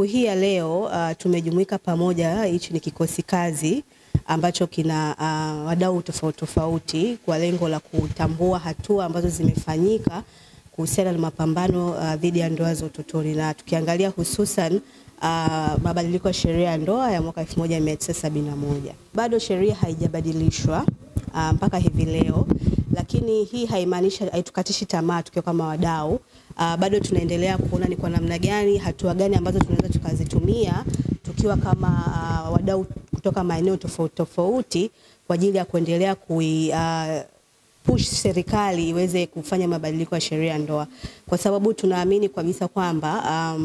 siku hii ya leo tumejumuika pamoja. Hichi ni kikosi kazi ambacho kina wadau tofauti tofauti kwa lengo la kutambua hatua ambazo zimefanyika kuhusiana na mapambano dhidi ya ndoa za utotoni, na tukiangalia hususan mabadiliko ya sheria ya ndoa ya mwaka 1971. Bado sheria haijabadilishwa mpaka hivi leo, lakini hii haimaanishi, haitukatishi tamaa tukiwa kama wadau. Bado tunaendelea kuona ni kwa namna gani, hatua gani ambazo tunaweza tukazitumia tukiwa kama wadau kutoka maeneo tofauti tofauti kwa ajili ya kuendelea push serikali iweze kufanya mabadiliko ya sheria ya ndoa, kwa sababu tunaamini kabisa kwamba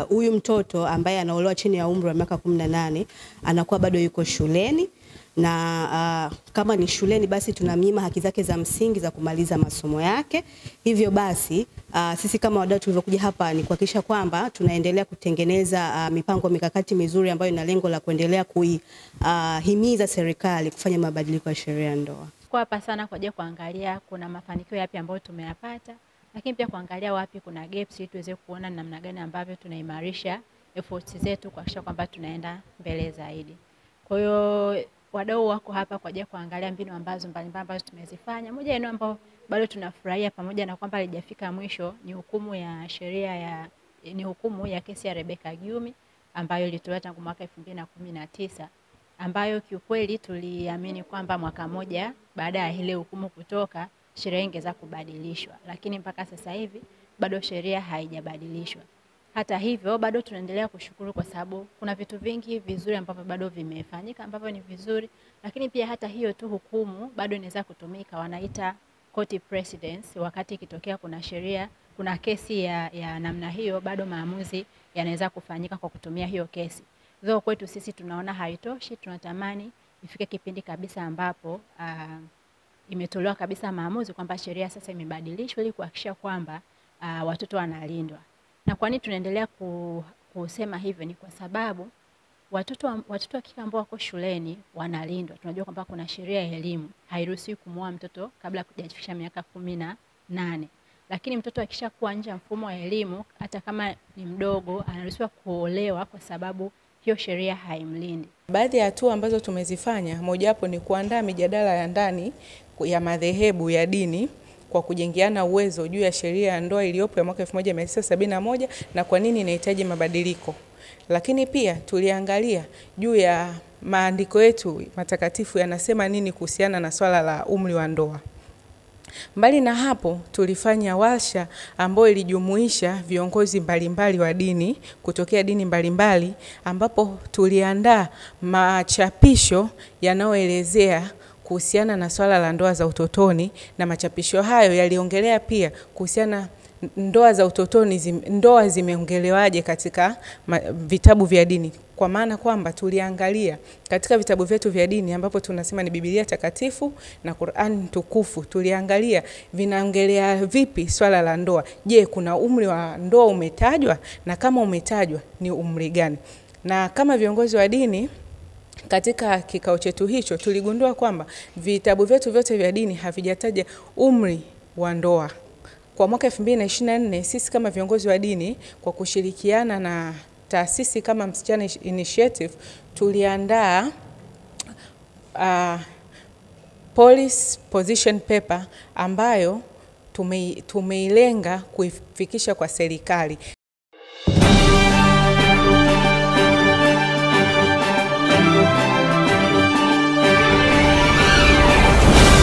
huyu mtoto ambaye anaolewa chini ya umri wa miaka 18 anakuwa bado yuko shuleni, na kama ni shuleni basi tunamnyima haki zake za msingi za kumaliza masomo yake. Hivyo basi sisi kama wadau tulivyokuja hapa ni kuhakikisha kwamba tunaendelea kutengeneza mipango mikakati mizuri ambayo ina lengo la kuendelea kuihimiza serikali kufanya mabadiliko ya sheria ya ndoa. Kwa hapa sana kwa ajili kuangalia kuna mafanikio yapi ambayo tumeyapata, lakini pia kuangalia wapi kuna gaps ili tuweze kuona namna gani ambavyo tunaimarisha efforts zetu kuhakikisha kwamba tunaenda mbele zaidi. Kwa hiyo wadau wako hapa kwa ajili kuangalia mbinu mbalimbali ambazo tumezifanya. Moja eneo ambao bado tunafurahia pamoja na kwamba halijafika mwisho ni hukumu ya kesi ya Rebecca Gyumi ambayo ilitolewa tangu mwaka 2019, ambayo kiukweli tuliamini kwamba mwaka moja baada ya ile hukumu kutoka sheria ingeweza kubadilishwa, lakini mpaka sasa hivi bado sheria haijabadilishwa. Hata hivyo bado tunaendelea kushukuru kwa sababu kuna vitu vingi vizuri ambavyo bado vimefanyika ambavyo ni vizuri, lakini pia hata hiyo tu hukumu bado inaweza kutumika, wanaita court precedents. Wakati ikitokea kuna sheria, kuna kesi ya namna hiyo, bado maamuzi yanaweza kufanyika kwa kutumia hiyo kesi. Hivyo kwetu sisi tunaona haitoshi, tunatamani ifike kipindi kabisa ambapo imetolewa kabisa maamuzi kwamba sheria sasa imebadilishwa ili kuhakikisha kwamba watoto wanalindwa. Na kwa nini tunaendelea kusema hivyo? Ni kwa sababu watoto wa kike ambao wako shuleni wanalindwa. Tunajua kwamba kuna sheria ya elimu, hairuhusiwi kumwoa mtoto kabla hajafikisha miaka 18. Lakini mtoto akishakuwa nje ya mfumo wa elimu, hata kama ni mdogo, anaruhusiwa kuolewa kwa sababu hiyo sheria haimlindi. Baadhi ya hatua ambazo tumezifanya, mojawapo ni kuandaa mijadala ya ndani ya madhehebu ya dini kwa kujengeana uwezo juu ya sheria ya ndoa iliyopo ya mwaka 1971 na kwa nini inahitaji mabadiliko. Lakini pia tuliangalia juu ya maandiko yetu matakatifu yanasema nini kuhusiana na swala la umri wa ndoa. Mbali na hapo, tulifanya warsha ambayo ilijumuisha viongozi mbalimbali wa dini kutokea dini mbalimbali, ambapo tuliandaa machapisho yanayoelezea kuhusiana na swala la ndoa za utotoni, na machapisho hayo yaliongelea pia kuhusiana ndoa za utotoni, ndoa zimeongelewaje katika vitabu vya dini. Kwa maana kwamba tuliangalia katika vitabu vyetu vya dini ambapo tunasema ni Biblia takatifu na Qur'an tukufu, tuliangalia vinaongelea vipi swala la ndoa. Je, kuna umri wa ndoa umetajwa, na kama umetajwa ni umri gani? Na kama viongozi wa dini katika kikao chetu hicho tuligundua kwamba vitabu vyetu vyote vya dini havijataja umri wa ndoa. Kwa mwaka 2024 sisi kama viongozi wa dini kwa kushirikiana na taasisi kama Msichana Initiative tuliandaa policy position paper ambayo tumeilenga kuifikisha kwa serikali.